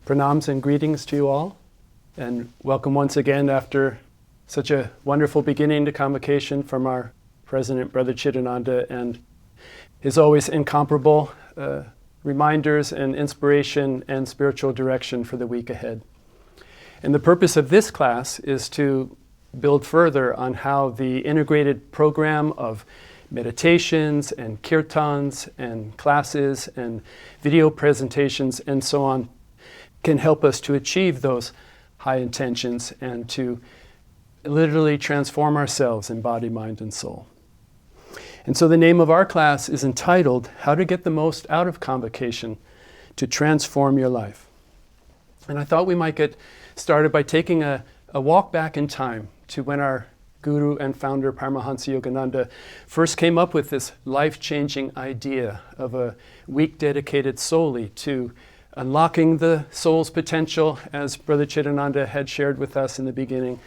Pranams and greetings to you all, and welcome once again after such a wonderful beginning to Convocation from our President, Brother Chidananda, and his always incomparable reminders and inspiration and spiritual direction for the week ahead. And the purpose of this class is to build further on how the integrated program of meditations and kirtans and classes and video presentations and so on can help us to achieve those high intentions and to literally transform ourselves in body, mind, and soul. And so the name of our class is entitled, How to Get the Most Out of Convocation to Transform Your Life. And I thought we might get started by taking a walk back in time to when our Guru and founder Paramahansa Yogananda first came up with this life-changing idea of a week dedicated solely to unlocking the soul's potential, as Brother Chidananda had shared with us in the beginning,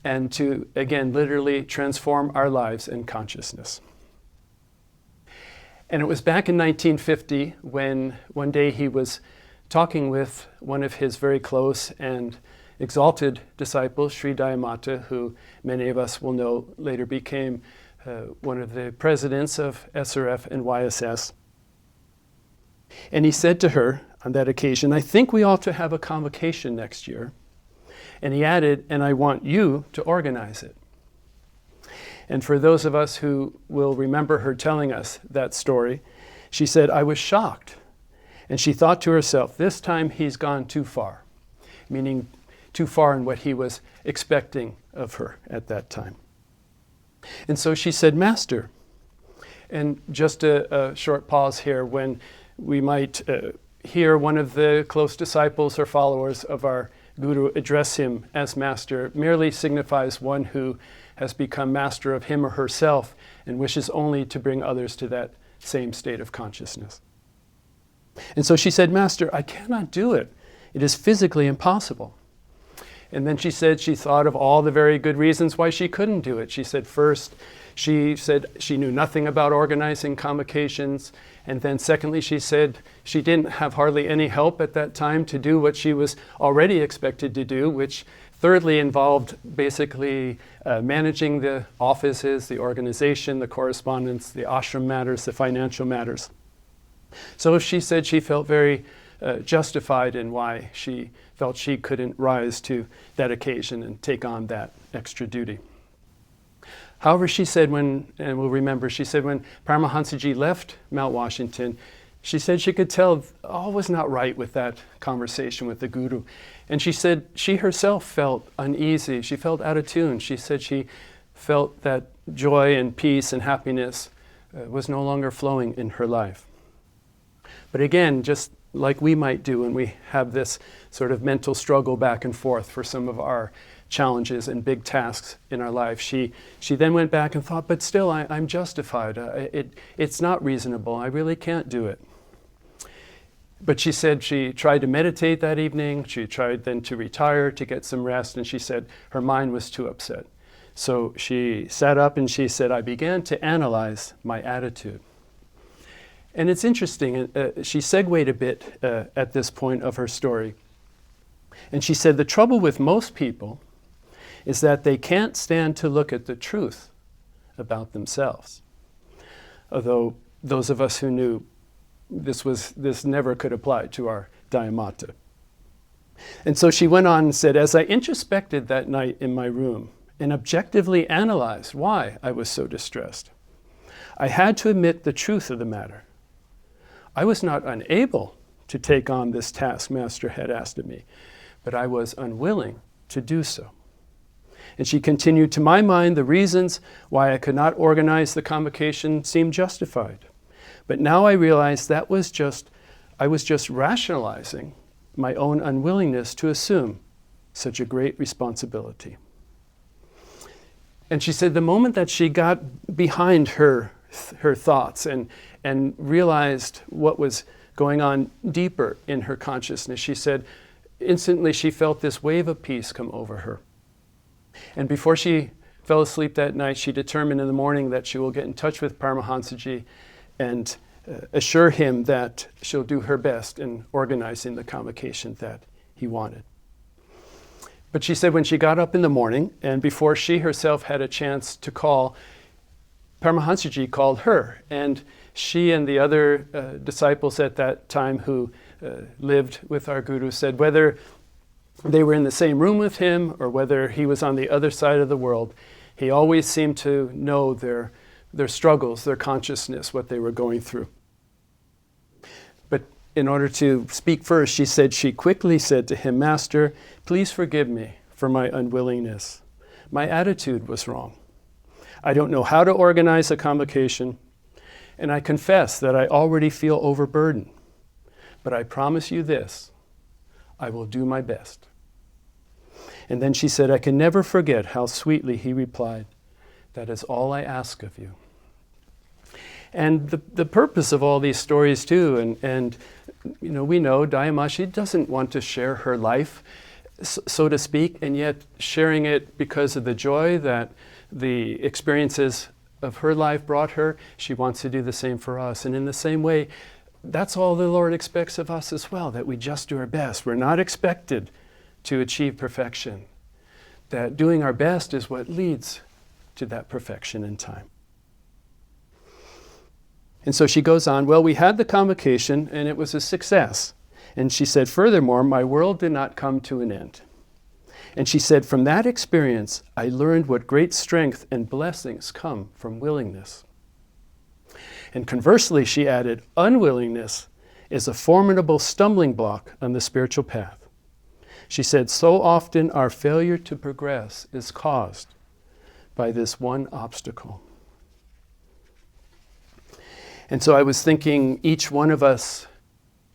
and to, again, literally transform our lives and consciousness. And it was back in 1950 when one day he was talking with one of his very close and exalted disciples, Sri Dayamata, who many of us will know later became one of the presidents of SRF and YSS. And he said to her on that occasion, "I think we ought to have a convocation next year." And he added, "And I want you to organize it." And for those of us who will remember her telling us that story, she said, "I was shocked." And she thought to herself, this time he's gone too far, meaning too far in what he was expecting of her at that time. And so she said, "Master," and just a short pause here when we might hear one of the close disciples or followers of our Guru address him as master merely signifies one who has become master of him or herself and wishes only to bring others to that same state of consciousness. And so she said, "Master, I cannot do it. It is physically impossible." And then she said she thought of all the very good reasons why she couldn't do it. She said first, she said she knew nothing about organizing convocations. And then secondly, she said she didn't have hardly any help at that time to do what she was already expected to do, which thirdly involved basically managing the offices, the organization, the correspondence, the ashram matters, the financial matters. So she said she felt very justified in why she felt she couldn't rise to that occasion and take on that extra duty. However, she said and we'll remember, she said when Paramahansaji left Mount Washington, she said she could tell all was not right with that conversation with the Guru. And she said she herself felt uneasy. She felt out of tune. She said she felt that joy and peace and happiness was no longer flowing in her life. But again, just like we might do when we have this sort of mental struggle back and forth for some of our challenges and big tasks in our life, she then went back and thought, but still I'm justified. It's not reasonable. I really can't do it. But she said she tried to meditate that evening. She tried then to retire to get some rest, and she said her mind was too upset. So she sat up and she said, "I began to analyze my attitude." And it's interesting, she segued a bit at this point of her story. And she said, the trouble with most people is that they can't stand to look at the truth about themselves. Although those of us who knew this never could apply to our Dayamata. And so she went on and said, as I introspected that night in my room and objectively analyzed why I was so distressed, I had to admit the truth of the matter. I was not unable to take on this task Master had asked of me, but I was unwilling to do so. And she continued, to my mind, the reasons why I could not organize the convocation seemed justified. But now I realize I was just rationalizing my own unwillingness to assume such a great responsibility. And she said the moment that she got behind her thoughts and realized what was going on deeper in her consciousness, she said instantly she felt this wave of peace come over her. And before she fell asleep that night, she determined in the morning that she will get in touch with Paramahansaji and assure him that she'll do her best in organizing the convocation that he wanted. But she said when she got up in the morning, and before she herself had a chance to call, Paramahansaji called her, and she and the other disciples at that time who lived with our Guru said whether they were in the same room with him or whether he was on the other side of the world, he always seemed to know their struggles, their consciousness, what they were going through. But in order to speak first, she said she quickly said to him, "Master, please forgive me for my unwillingness. My attitude was wrong. I don't know how to organize a convocation, and I confess that I already feel overburdened. But I promise you this, I will do my best." And then she said, I can never forget how sweetly he replied, "That is all I ask of you." And the purpose of all these stories too, and you know, we know Dayamma doesn't want to share her life, so to speak, and yet sharing it because of the joy that the experiences of her life brought her, she wants to do the same for us. And in the same way, that's all the Lord expects of us as well, that we just do our best. We're not expected to achieve perfection. That doing our best is what leads to that perfection in time. And so she goes on, well, we had the convocation and it was a success. And she said, furthermore, my world did not come to an end. And she said, from that experience, I learned what great strength and blessings come from willingness. And conversely, she added, unwillingness is a formidable stumbling block on the spiritual path. She said, so often our failure to progress is caused by this one obstacle. And so I was thinking each one of us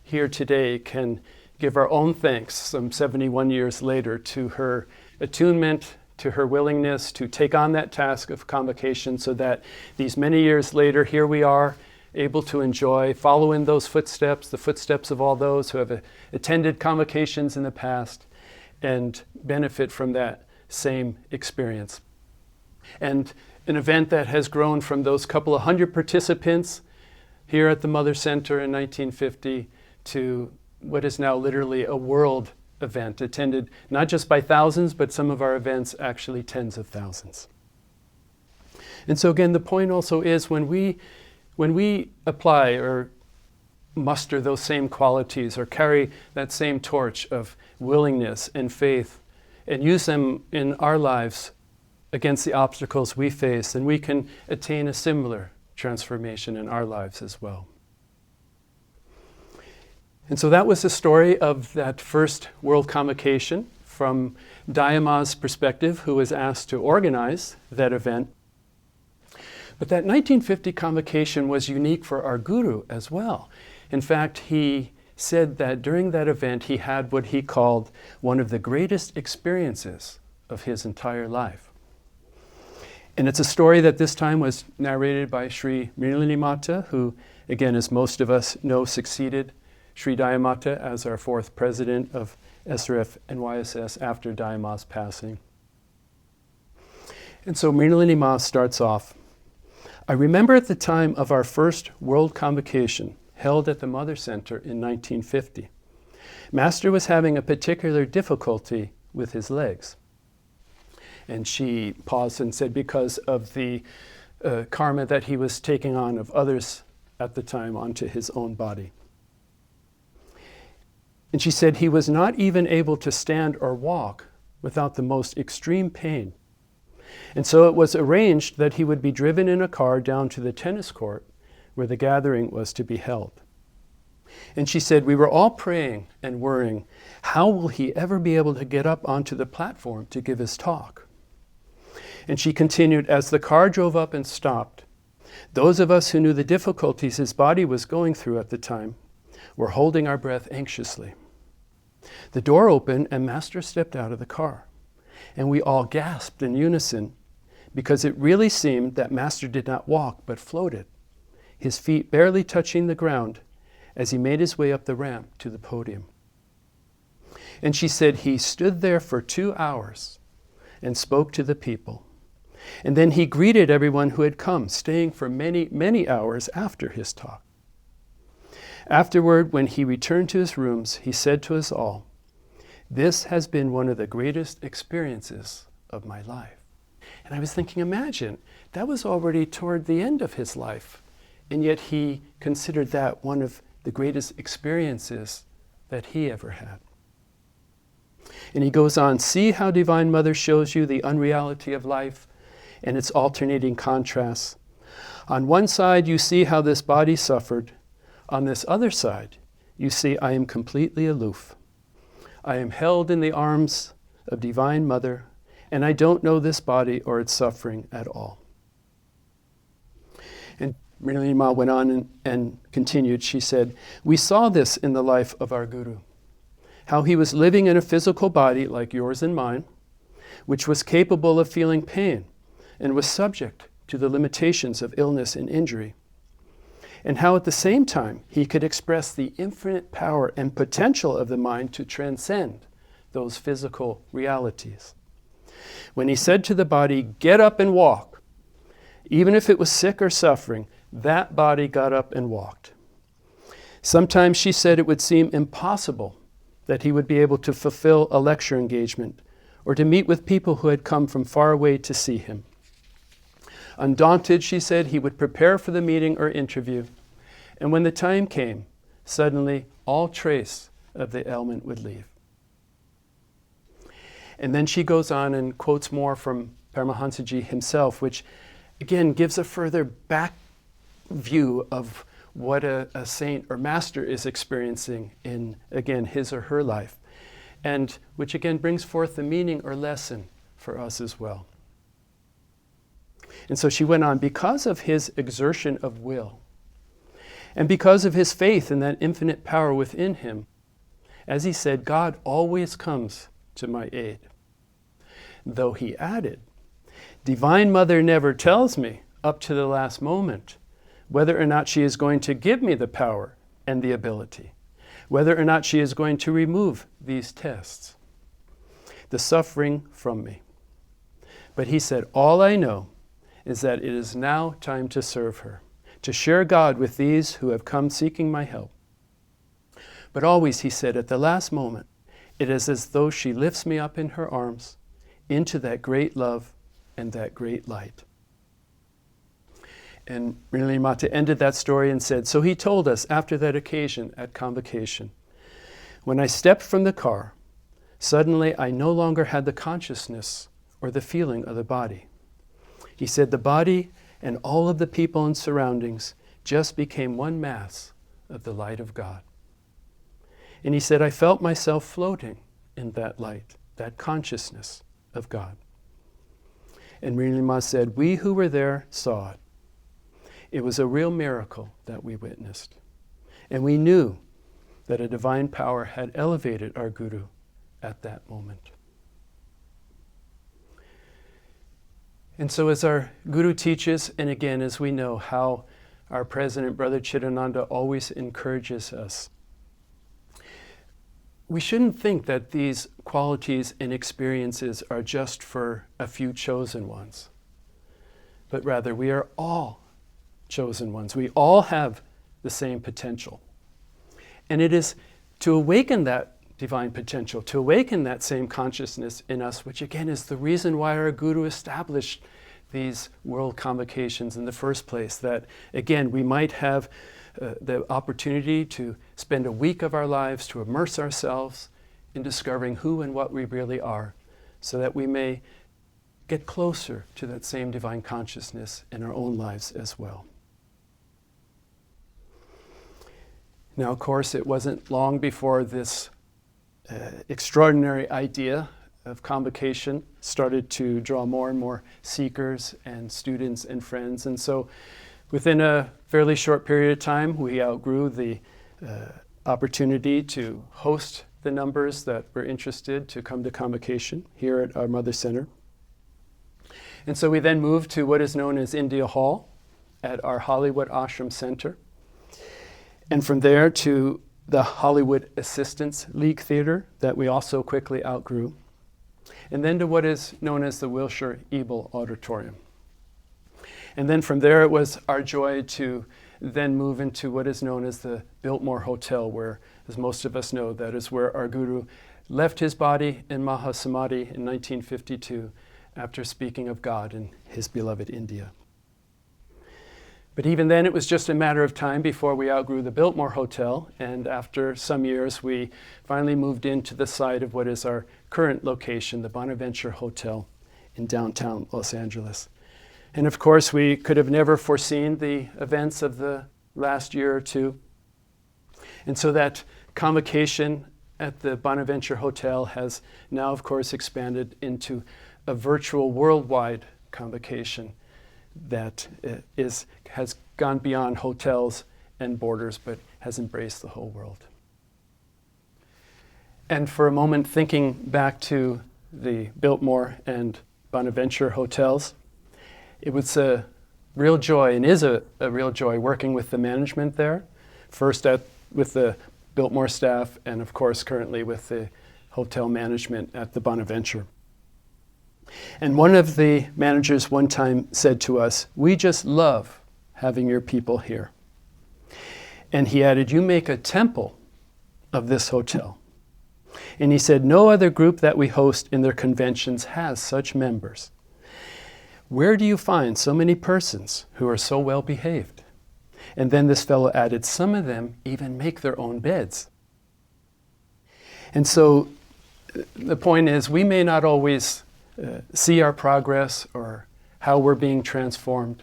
here today can give our own thanks some 71 years later to her attunement, to her willingness to take on that task of convocation, so that these many years later, here we are, able to enjoy, follow in those footsteps, the footsteps of all those who have attended convocations in the past, and benefit from that same experience. And an event that has grown from those couple of hundred participants here at the Mother Center in 1950 to what is now literally a world event, attended not just by thousands, but some of our events actually tens of thousands. And so again, the point also is when we apply or muster those same qualities or carry that same torch of willingness and faith and use them in our lives against the obstacles we face, then we can attain a similar transformation in our lives as well. And so that was the story of that first World Convocation from Dayamma's perspective, who was asked to organize that event. But that 1950 convocation was unique for our Guru as well. In fact, he said that during that event he had what he called one of the greatest experiences of his entire life. And it's a story that this time was narrated by Sri Mrinalini Mata, who, again, as most of us know, succeeded Sri Dayamata as our fourth president of SRF NYSS after Dayamma's passing. And so Mrinalini Ma starts off, I remember at the time of our first World Convocation held at the Mother Center in 1950, Master was having a particular difficulty with his legs. And she paused and said because of the karma that he was taking on of others at the time onto his own body. And she said he was not even able to stand or walk without the most extreme pain. And so it was arranged that he would be driven in a car down to the tennis court where the gathering was to be held. And she said, we were all praying and worrying, how will he ever be able to get up onto the platform to give his talk? And she continued, as the car drove up and stopped, those of us who knew the difficulties his body was going through at the time were holding our breath anxiously. The door opened and Master stepped out of the car. And we all gasped in unison because it really seemed that Master did not walk but floated, his feet barely touching the ground as he made his way up the ramp to the podium. And she said he stood there for 2 hours and spoke to the people. And then he greeted everyone who had come, staying for many, many hours after his talk. Afterward, when he returned to his rooms, he said to us all, This has been one of the greatest experiences of my life. And I was thinking, imagine, that was already toward the end of his life. And yet he considered that one of the greatest experiences that he ever had. And he goes on, see how Divine Mother shows you the unreality of life and its alternating contrasts. On one side, you see how this body suffered. On this other side, you see I am completely aloof. I am held in the arms of Divine Mother, and I don't know this body or its suffering at all. And Rinpoche Ma went on and continued. She said, we saw this in the life of our Guru, how he was living in a physical body like yours and mine, which was capable of feeling pain and was subject to the limitations of illness and injury, and how at the same time he could express the infinite power and potential of the mind to transcend those physical realities. When he said to the body, get up and walk, even if it was sick or suffering, that body got up and walked. Sometimes she said it would seem impossible that he would be able to fulfill a lecture engagement or to meet with people who had come from far away to see him. Undaunted, she said, he would prepare for the meeting or interview, and when the time came, suddenly all trace of the ailment would leave. And then she goes on and quotes more from Paramahansaji himself, which again gives a further back view of what a saint or master is experiencing in, again, his or her life, and which again brings forth the meaning or lesson for us as well. And so she went on, because of his exertion of will, and because of his faith in that infinite power within him, as he said, God always comes to my aid. Though he added, Divine Mother never tells me up to the last moment whether or not she is going to give me the power and the ability, whether or not she is going to remove these tests, the suffering from me. But he said, all I know is that it is now time to serve her, to share God with these who have come seeking my help. But always, he said, at the last moment, it is as though she lifts me up in her arms into that great love and that great light. And Rinpoche Mata ended that story and said, so he told us after that occasion at convocation, when I stepped from the car, suddenly I no longer had the consciousness or the feeling of the body. He said the body and all of the people and surroundings just became one mass of the light of God. And he said, I felt myself floating in that light, that consciousness of God. And Rinpoche Ma said, we who were there saw it. It was a real miracle that we witnessed. And we knew that a divine power had elevated our Guru at that moment. And so as our Guru teaches, and again, as we know how our President, Brother Chidananda, always encourages us, we shouldn't think that these qualities and experiences are just for a few chosen ones, but rather we are all chosen ones. We all have the same potential. And it is to awaken that divine potential, to awaken that same consciousness in us, which again is the reason why our Guru established these world convocations in the first place, that again we might have the opportunity to spend a week of our lives to immerse ourselves in discovering who and what we really are, so that we may get closer to that same divine consciousness in our own lives as well. Now, of course, it wasn't long before this extraordinary idea of convocation started to draw more and more seekers and students and friends. And so within a fairly short period of time, we outgrew the opportunity to host the numbers that were interested to come to convocation here at our Mother Center. And so we then moved to what is known as India Hall at our Hollywood Ashram Center. And from there to the Hollywood Assistance League Theater that we also quickly outgrew. And then to what is known as the Wilshire Ebel Auditorium. And then from there it was our joy to then move into what is known as the Biltmore Hotel, where, as most of us know, that is where our Guru left his body in Mahasamadhi in 1952 after speaking of God in his beloved India. But even then, it was just a matter of time before we outgrew the Biltmore Hotel, and after some years, we finally moved into the site of what is our current location, the Bonaventure Hotel in downtown Los Angeles. And of course, we could have never foreseen the events of the last year or two. And so that convocation at the Bonaventure Hotel has now, of course, expanded into a virtual worldwide convocation that has gone beyond hotels and borders, but has embraced the whole world. And for a moment, thinking back to the Biltmore and Bonaventure hotels, it was a real joy, and is a real joy, working with the management there, first with the Biltmore staff, and of course currently with the hotel management at the Bonaventure. And one of the managers one time said to us, "We just love having your people here." And he added, "You make a temple of this hotel." And he said, "No other group that we host in their conventions has such members. Where do you find so many persons who are so well behaved?" And then this fellow added, "Some of them even make their own beds." And so the point is, we may not always see our progress or how we're being transformed.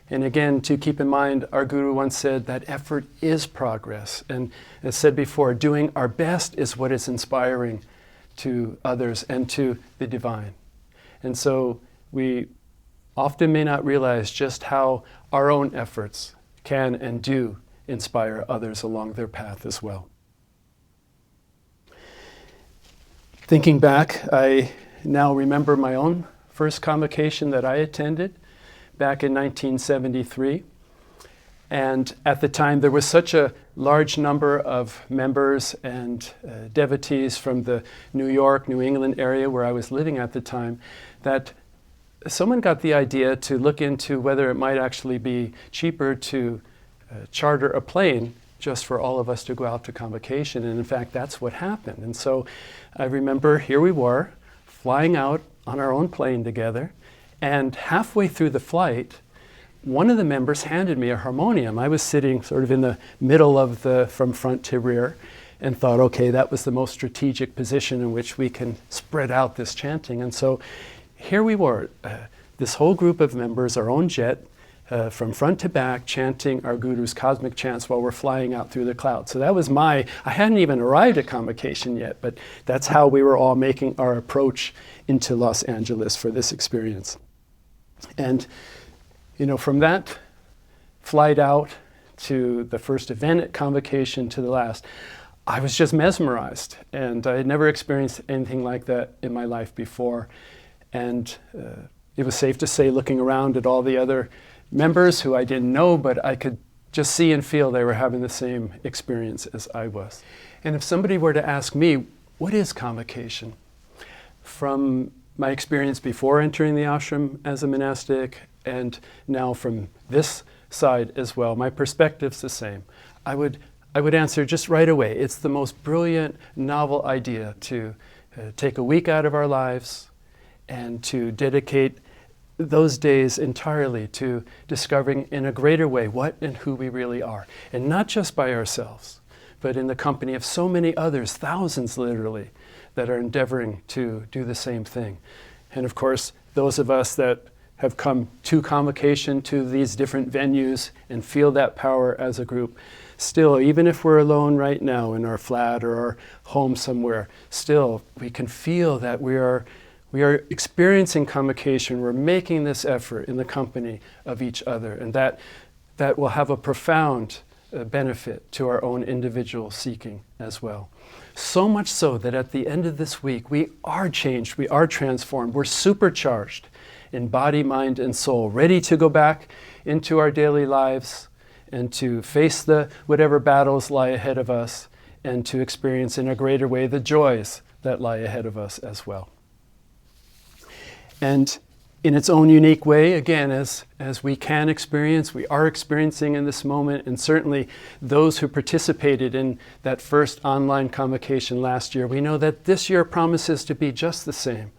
And again, to keep in mind, our Guru once said that effort is progress. And as said before, doing our best is what is inspiring to others and to the divine. And so we often may not realize just how our own efforts can and do inspire others along their path as well. Thinking back, I now remember my own first convocation that I attended back in 1973. And at the time, there was such a large number of members and devotees from the New York, New England area where I was living at the time, that someone got the idea to look into whether it might actually be cheaper to charter a plane just for all of us to go out to convocation. And in fact, that's what happened. And so I remember here we were, flying out on our own plane together, and halfway through the flight, one of the members handed me a harmonium. I was sitting sort of in the middle of from front to rear, and thought, okay, that was the most strategic position in which we can spread out this chanting. And so here we were, this whole group of members, our own jet, from front to back, chanting our Guru's cosmic chants while we're flying out through the clouds. So that was I hadn't even arrived at convocation yet, but that's how we were all making our approach into Los Angeles for this experience. And, from that flight out to the first event at convocation to the last, I was just mesmerized. And I had never experienced anything like that in my life before. And it was safe to say, looking around at all the other members who I didn't know, but I could just see and feel they were having the same experience as I was. And if somebody were to ask me, what is convocation? From my experience before entering the ashram as a monastic, and now from this side as well, my perspective's the same. I would answer just right away, it's the most brilliant, novel idea to take a week out of our lives and to dedicate those days entirely to discovering in a greater way what and who we really are. And not just by ourselves, but in the company of so many others, thousands literally, that are endeavoring to do the same thing. And of course, those of us that have come to convocation, to these different venues, and feel that power as a group, still, even if we're alone right now in our flat or our home somewhere, still we can feel that we are experiencing convocation. We're making this effort in the company of each other, and that will have a profound benefit to our own individual seeking as well. So much so that at the end of this week, we are changed, we are transformed, we're supercharged in body, mind, and soul, ready to go back into our daily lives and to face whatever battles lie ahead of us, and to experience in a greater way the joys that lie ahead of us as well. And in its own unique way, again, as we can experience, we are experiencing in this moment, and certainly those who participated in that first online convocation last year, we know that this year promises to be just the same.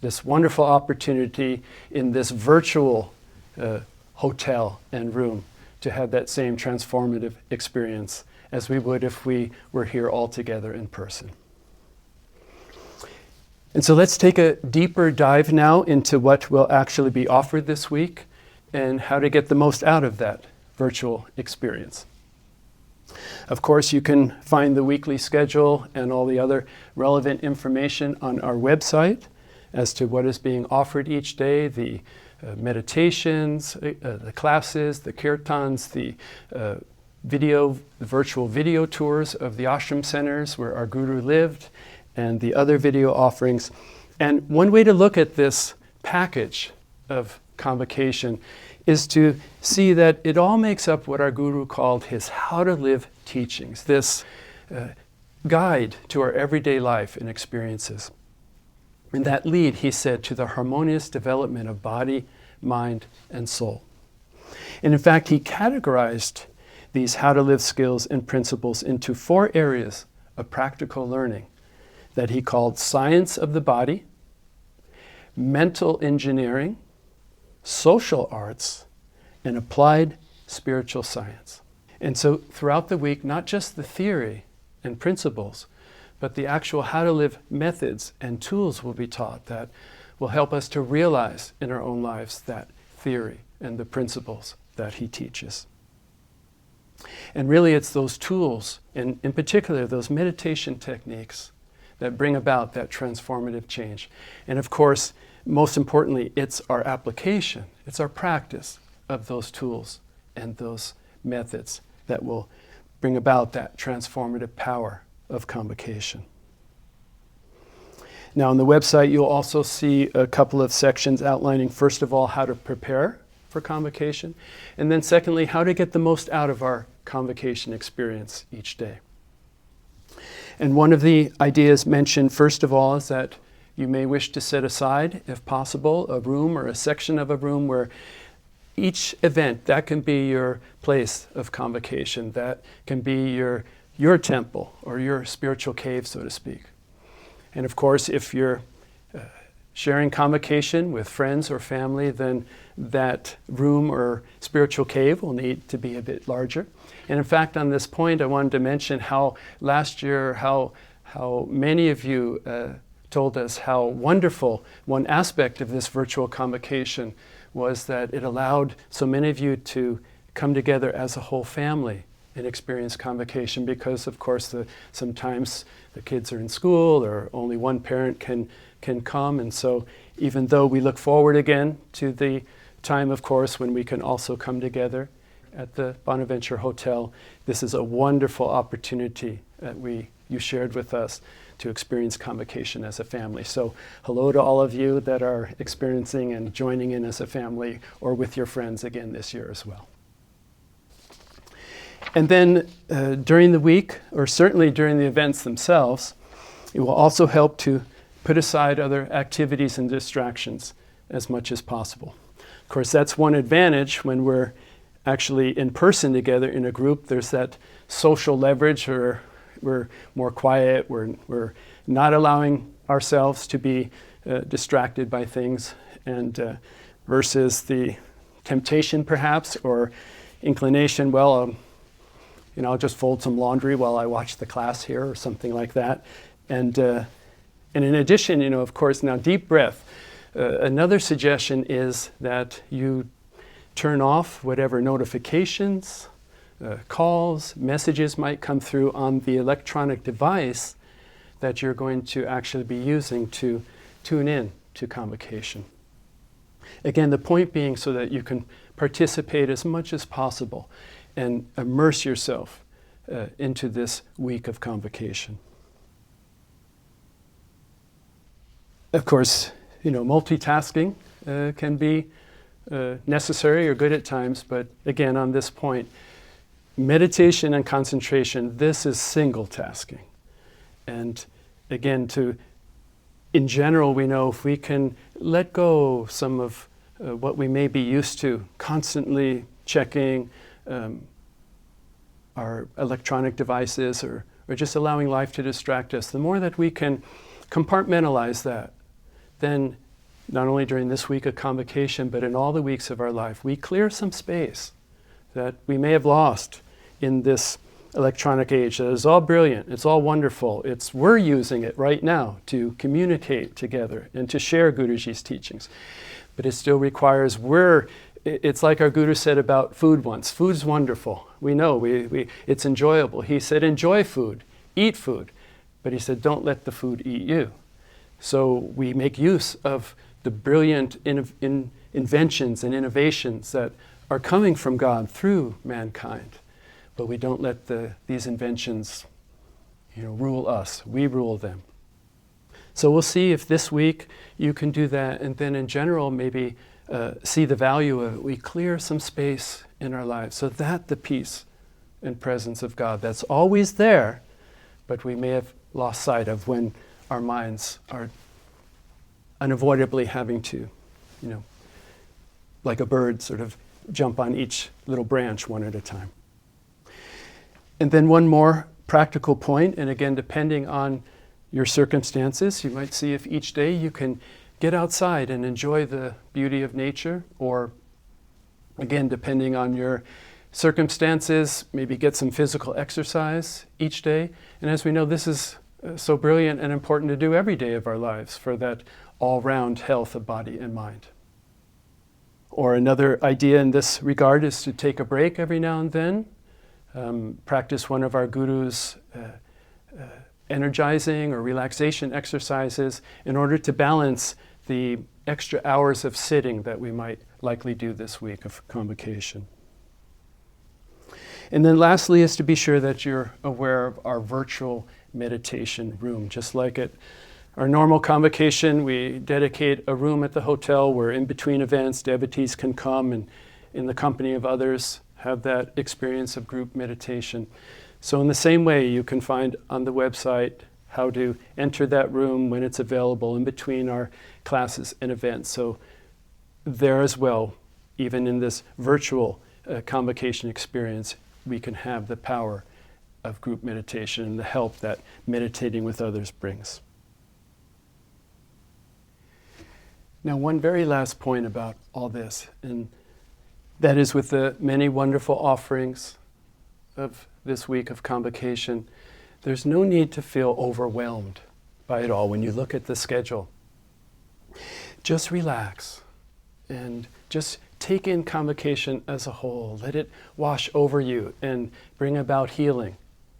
This wonderful opportunity in this virtual hotel and room to have that same transformative experience as we would if we were here all together in person. And so let's take a deeper dive now into what will actually be offered this week and how to get the most out of that virtual experience. Of course, you can find the weekly schedule and all the other relevant information on our website as to what is being offered each day, the meditations, the classes, the kirtans, the virtual video tours of the ashram centers where our guru lived, and the other video offerings. And one way to look at this package of convocation is to see that it all makes up what our guru called his how to live teachings, this guide to our everyday life and experiences. And that lead, he said, to the harmonious development of body, mind, and soul. And in fact, he categorized these how to live skills and principles into 4 areas of practical learning that he called science of the body, mental engineering, social arts, and applied spiritual science. And so throughout the week, not just the theory and principles, but the actual how to live methods and tools will be taught that will help us to realize in our own lives that theory and the principles that he teaches. And really it's those tools, and in particular those meditation techniques, that bring about that transformative change. And of course, most importantly, it's our application, it's our practice of those tools and those methods that will bring about that transformative power of convocation. Now on the website, you'll also see a couple of sections outlining, first of all, how to prepare for convocation, and then secondly, how to get the most out of our convocation experience each day. And one of the ideas mentioned, first of all, is that you may wish to set aside, if possible, a room or a section of a room where each event, that can be your place of convocation, that can be your temple or your spiritual cave, so to speak. And of course, if you're sharing convocation with friends or family, then that room or spiritual cave will need to be a bit larger. And in fact, on this point, I wanted to mention how last year, how many of you told us how wonderful one aspect of this virtual convocation was that it allowed so many of you to come together as a whole family and experience convocation because, of course, sometimes the kids are in school or only one parent can come. And so even though we look forward again to the time, of course, when we can also come together at the Bonaventure Hotel, this is a wonderful opportunity that you shared with us to experience convocation as a family. So hello to all of you that are experiencing and joining in as a family or with your friends again this year as well. And then during the week, or certainly during the events themselves, it will also help to put aside other activities and distractions as much as possible. Of course, that's one advantage when we're actually in person together in a group. There's that social leverage, or we're more quiet, we're not allowing ourselves to be distracted by things, and versus the temptation perhaps, or inclination, well, I'll just fold some laundry while I watch the class here or something like that. And in addition, of course, now deep breath. Another suggestion is that you turn off whatever notifications, calls, messages might come through on the electronic device that you're going to actually be using to tune in to convocation. Again, the point being so that you can participate as much as possible and immerse yourself into this week of convocation. Of course, multitasking can be necessary or good at times, but again, on this point, meditation and concentration, this is single tasking. And again, to in general, we know if we can let go some of what we may be used to, constantly checking our electronic devices or just allowing life to distract us, the more that we can compartmentalize that, then not only during this week of Convocation, but in all the weeks of our life, we clear some space that we may have lost in this electronic age. That is all brilliant, it's all wonderful. We're using it right now to communicate together and to share Guruji's teachings. But it still requires it's like our Guru said about food once. Food's wonderful. We know, it's enjoyable. He said, enjoy food, eat food. But he said, don't let the food eat you. So we make use of the brilliant inventions and innovations that are coming from God through mankind. But we don't let these inventions rule us. We rule them. So we'll see if this week you can do that, and then in general maybe see the value of it. We clear some space in our lives so that the peace and presence of God that's always there, but we may have lost sight of when our minds are unavoidably having to, like a bird, sort of jump on each little branch one at a time. And then one more practical point, and again, depending on your circumstances, you might see if each day you can get outside and enjoy the beauty of nature, or again, depending on your circumstances, maybe get some physical exercise each day. And as we know, this is so brilliant and important to do every day of our lives for that all-round health of body and mind. Or another idea in this regard is to take a break every now and then, practice one of our Guru's energizing or relaxation exercises in order to balance the extra hours of sitting that we might likely do this week of Convocation. And then lastly is to be sure that you're aware of our virtual meditation room. Just like at our normal Convocation, we dedicate a room at the hotel where in between events, devotees can come and in the company of others have that experience of group meditation. So in the same way, you can find on the website how to enter that room when it's available in between our classes and events. So there as well, even in this virtual Convocation experience, we can have the power of group meditation and the help that meditating with others brings. Now, one very last point about all this, and that is with the many wonderful offerings of this week of Convocation, there's no need to feel overwhelmed by it all when you look at the schedule. Just relax and just take in Convocation as a whole. Let it wash over you and bring about healing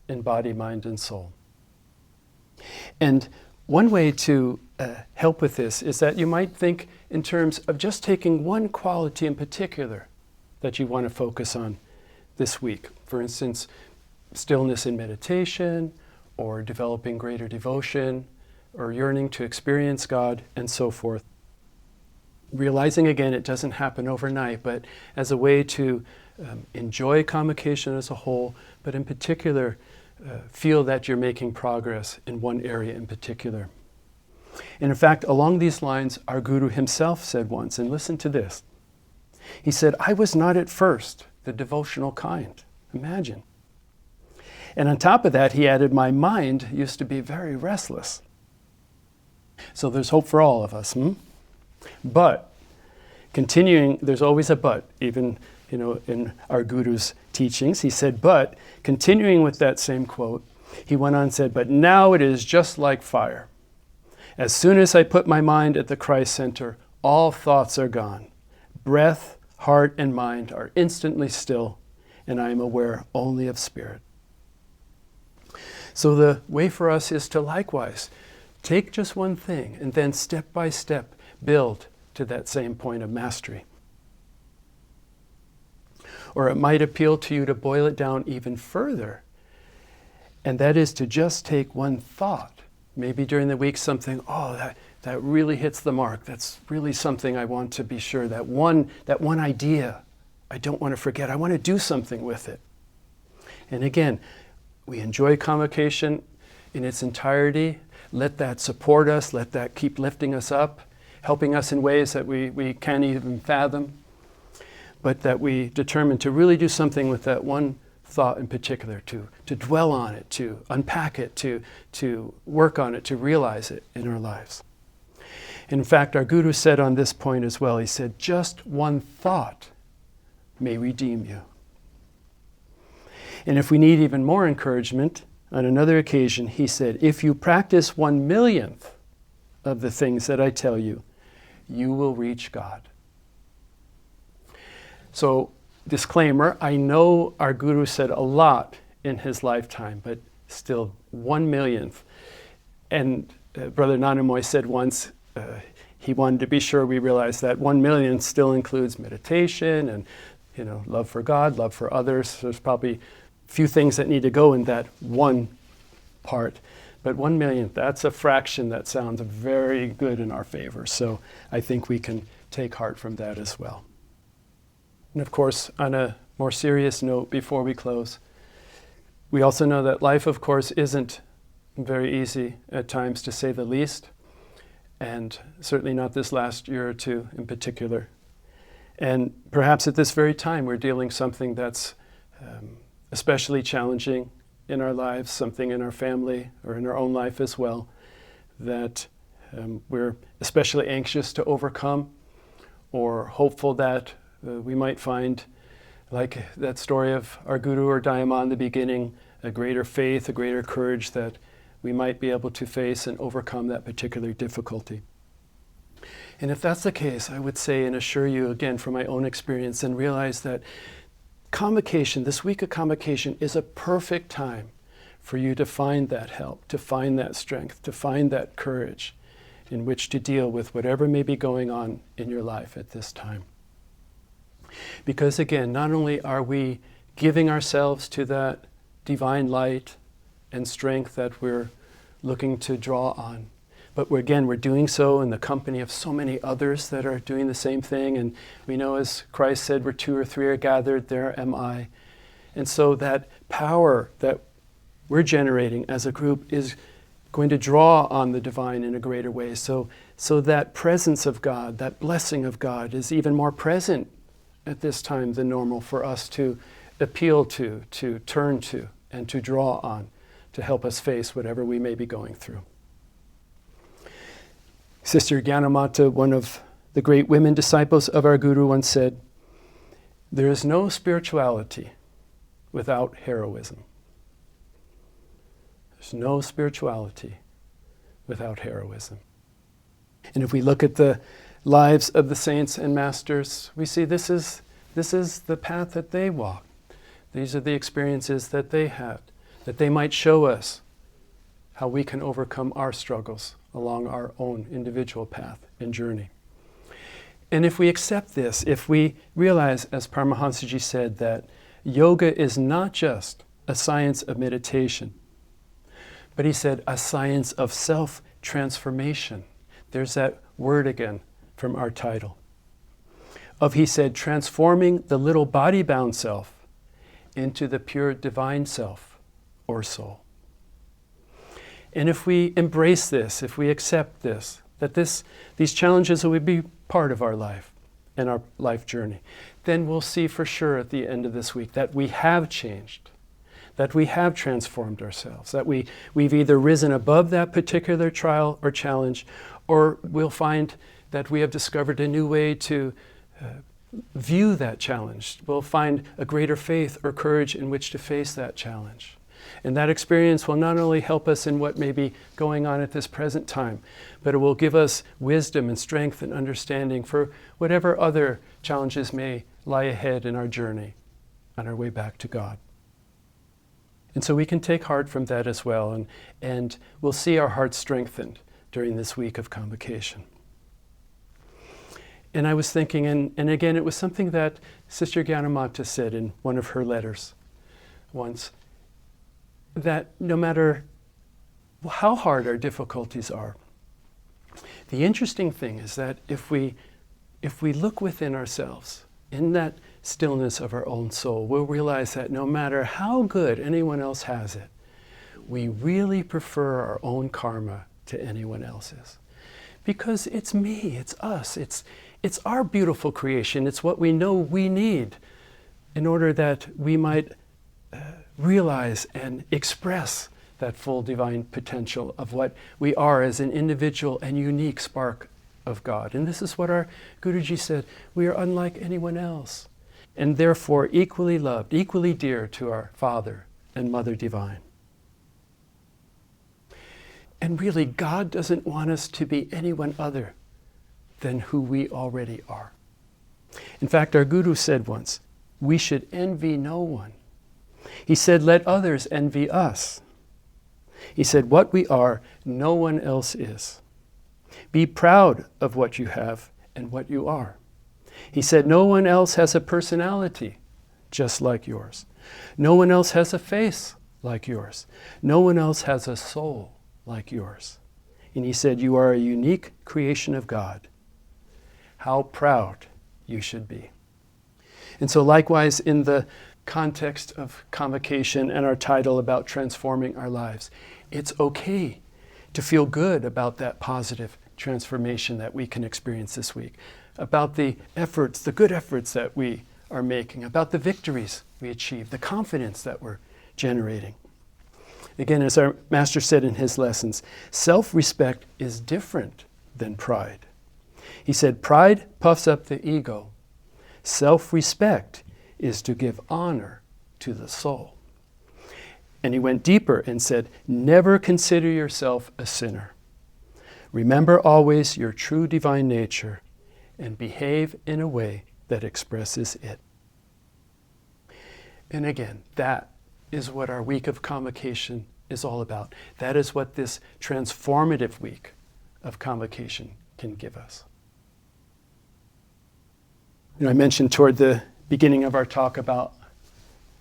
in body, mind, and soul. And one way to help with this is that you might think in terms of just taking one quality in particular that you want to focus on this week. For instance, stillness in meditation, or developing greater devotion, or yearning to experience God, and so forth. Realizing again, it doesn't happen overnight, but as a way to enjoy Convocation as a whole, but in particular, feel that you're making progress in one area in particular. And in fact, along these lines, our Guru himself said once, and listen to this. He said, "I was not at first the devotional kind." Imagine. And on top of that, he added, "My mind used to be very restless." So there's hope for all of us. But continuing, there's always a but, even in our Guru's teachings. He said, but continuing with that same quote, he went on and said, "But now it is just like fire. As soon as I put my mind at the Christ center, all thoughts are gone. Breath, heart, and mind are instantly still, and I am aware only of spirit." So the way for us is to likewise take just one thing and then step by step build to that same point of mastery. Or it might appeal to you to boil it down even further, and that is to just take one thought. Maybe during the week something, that really hits the mark. That's really something I want to be sure. That one idea, I don't want to forget. I want to do something with it. And again, we enjoy Convocation in its entirety, let that support us, let that keep lifting us up, helping us in ways that we can't even fathom, but that we determine to really do something with that one thought in particular, to dwell on it, to unpack it, to work on it, to realize it in our lives. In fact, our Guru said on this point as well, he said, just one thought may redeem you. And if we need even more encouragement, on another occasion, he said, if you practice 1/1,000,000th of the things that I tell you, you will reach God. So, disclaimer, I know our Guru said a lot in his lifetime, but still 1/1,000,000th. And Brother Nanamoy said once, he wanted to be sure we realize that 1,000,000 still includes meditation and, love for God, love for others. There's probably a few things that need to go in that one part. But 1,000,000th, that's a fraction that sounds very good in our favor. So I think we can take heart from that as well. And of course, on a more serious note before we close, we also know that life, of course, isn't very easy at times, to say the least, and certainly not this last year or two in particular. And perhaps at this very time, we're dealing something that's especially challenging in our lives, something in our family or in our own life as well, that we're especially anxious to overcome, or hopeful that we might find, like that story of our Guru or Dayama in the beginning, a greater faith, a greater courage that we might be able to face and overcome that particular difficulty. And if that's the case, I would say and assure you again from my own experience, and realize that Convocation, this week of Convocation, is a perfect time for you to find that help, to find that strength, to find that courage in which to deal with whatever may be going on in your life at this time. Because again, not only are we giving ourselves to that divine light and strength that we're looking to draw on, but we're doing so in the company of so many others that are doing the same thing. And we know, as Christ said, where 2 or 3 are gathered, there am I. And so that power that we're generating as a group is going to draw on the divine in a greater way. So that presence of God, that blessing of God, is even more present at this time than normal for us to appeal to turn to, and to draw on to help us face whatever we may be going through. Sister Gyanamata, one of the great women disciples of our Guru, once said, there is no spirituality without heroism. There's no spirituality without heroism. And if we look at the lives of the saints and masters, we see this is the path that they walked. These are the experiences that they had, that they might show us how we can overcome our struggles along our own individual path and journey. And if we accept this, if we realize, as Paramahansaji said, that yoga is not just a science of meditation, but he said a science of self-transformation. There's that word again from our title. He said, transforming the little body-bound self into the pure divine self or soul. And if we embrace this, if we accept this, that these challenges will be part of our life and our life journey, then we'll see for sure at the end of this week that we have changed, that we have transformed ourselves, that we've either risen above that particular trial or challenge, or we'll find that we have discovered a new way to view that challenge. We'll find a greater faith or courage in which to face that challenge. And that experience will not only help us in what may be going on at this present time, but it will give us wisdom and strength and understanding for whatever other challenges may lie ahead in our journey on our way back to God. And so we can take heart from that as well, and we'll see our hearts strengthened during this week of Convocation. And I was thinking, and again, it was something that Sister Gyanamata said in one of her letters once, that no matter how hard our difficulties are, the interesting thing is that if we look within ourselves, in that stillness of our own soul, we'll realize that no matter how good anyone else has it, we really prefer our own karma to anyone else is. Because it's me, it's us, it's our beautiful creation. It's what we know we need in order that we might realize and express that full divine potential of what we are as an individual and unique spark of God. And this is what our Guruji said, we are unlike anyone else, and therefore equally loved, equally dear to our Father and Mother Divine. And really, God doesn't want us to be anyone other than who we already are. In fact, our Guru said once, we should envy no one. He said, let others envy us. He said, what we are, no one else is. Be proud of what you have and what you are. He said, no one else has a personality just like yours. No one else has a face like yours. No one else has a soul like yours. And he said, you are a unique creation of God. How proud you should be. And so likewise, in the context of convocation and our title about transforming our lives, it's okay to feel good about that positive transformation that we can experience this week, about the efforts, the good efforts that we are making, about the victories we achieve, the confidence that we're generating. Again, as our master said in his lessons, self-respect is different than pride. He said, pride puffs up the ego. Self-respect is to give honor to the soul. And he went deeper and said, never consider yourself a sinner. Remember always your true divine nature and behave in a way that expresses it. And again, that is what our week of convocation is all about. That is what this transformative week of convocation can give us. I mentioned toward the beginning of our talk about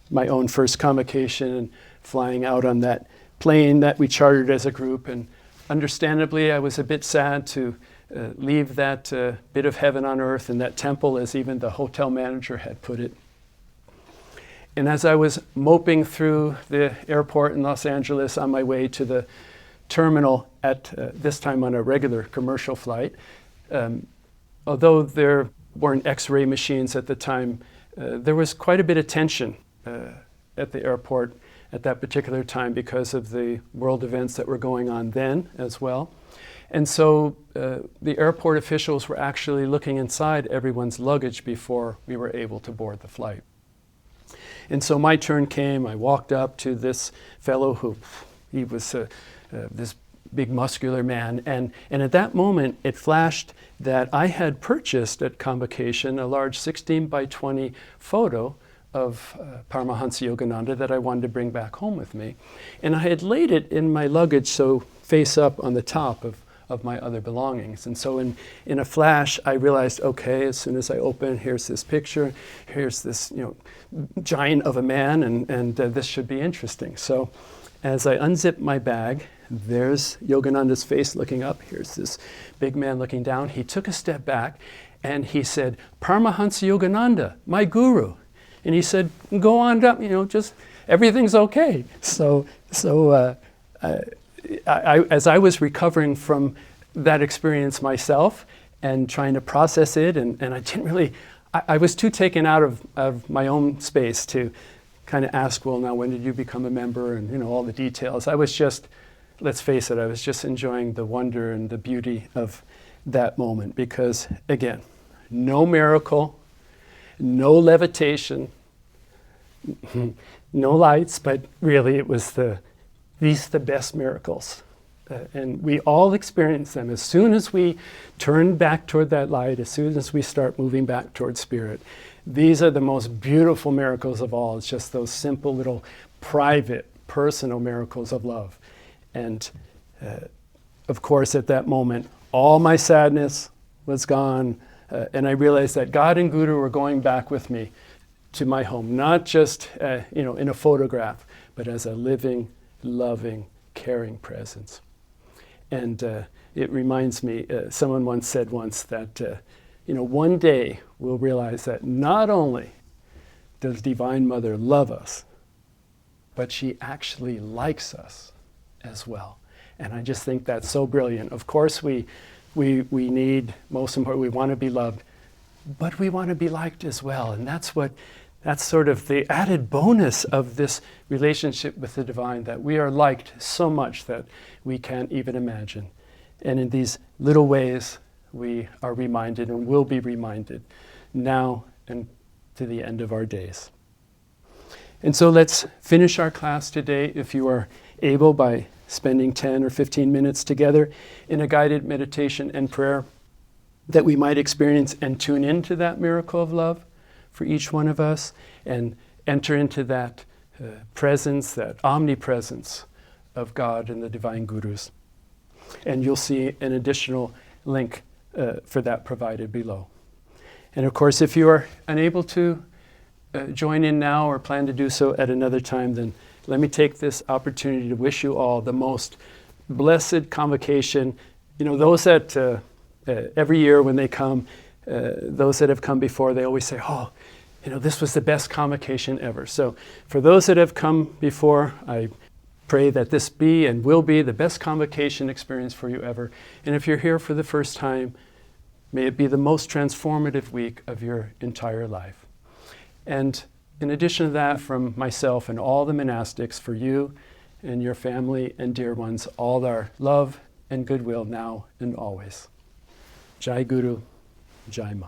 my own first convocation and flying out on that plane that we chartered as a group. And understandably, I was a bit sad to leave that bit of heaven on earth and that temple, as even the hotel manager had put it. And as I was moping through the airport in Los Angeles on my way to the terminal at this time on a regular commercial flight, although there weren't X-ray machines at the time, there was quite a bit of tension at the airport at that particular time because of the world events that were going on then as well. And so the airport officials were actually looking inside everyone's luggage before we were able to board the flight. And so my turn came. I walked up to this fellow who, he was this big muscular man. And at that moment, it flashed that I had purchased at convocation a large 16 by 20 photo of Paramahansa Yogananda that I wanted to bring back home with me. And I had laid it in my luggage so face up on the top of my other belongings. And so in a flash, I realized, okay, as soon as I open, here's this picture, here's this giant of a man, and this should be interesting. So as I unzipped my bag, there's Yogananda's face looking up. Here's this big man looking down. He took a step back and he said, Paramahansa Yogananda, my guru. And he said, go on up, just everything's okay. So as I was recovering from that experience myself and trying to process it, and I didn't really, I was too taken out of my own space to kind of ask, well, now when did you become a member, and all the details. I was just, let's face it, I was just enjoying the wonder and the beauty of that moment because, again, no miracle, no levitation, no lights, but really it was these are the best miracles. And we all experience them as soon as we turn back toward that light, as soon as we start moving back toward spirit. These are the most beautiful miracles of all. It's just those simple little private, personal miracles of love. And of course, at that moment, all my sadness was gone. And I realized that God and Guru were going back with me to my home, not just in a photograph, but as a living, loving, caring presence. And it reminds me, someone once said that one day we'll realize that not only does Divine Mother love us, but she actually likes us as well. And I just think that's so brilliant. Of course, we need, most important, we want to be loved, but we want to be liked as well. And that's sort of the added bonus of this relationship with the divine, that we are liked so much that we can't even imagine. And in these little ways, we are reminded and will be reminded now and to the end of our days. And so let's finish our class today, if you are able, by spending 10 or 15 minutes together in a guided meditation and prayer, that we might experience and tune into that miracle of love for each one of us and enter into that presence, that omnipresence of God and the divine gurus. And you'll see an additional link for that provided below. And of course, if you are unable to join in now or plan to do so at another time, then let me take this opportunity to wish you all the most blessed convocation. You know, those that every year when they come, those that have come before, they always say, oh, you know, this was the best convocation ever. So for those that have come before, I pray that this be and will be the best convocation experience for you ever. And if you're here for the first time, may it be the most transformative week of your entire life. And in addition to that, from myself and all the monastics, for you and your family and dear ones, all our love and goodwill now and always. Jai Guru, Jai Ma.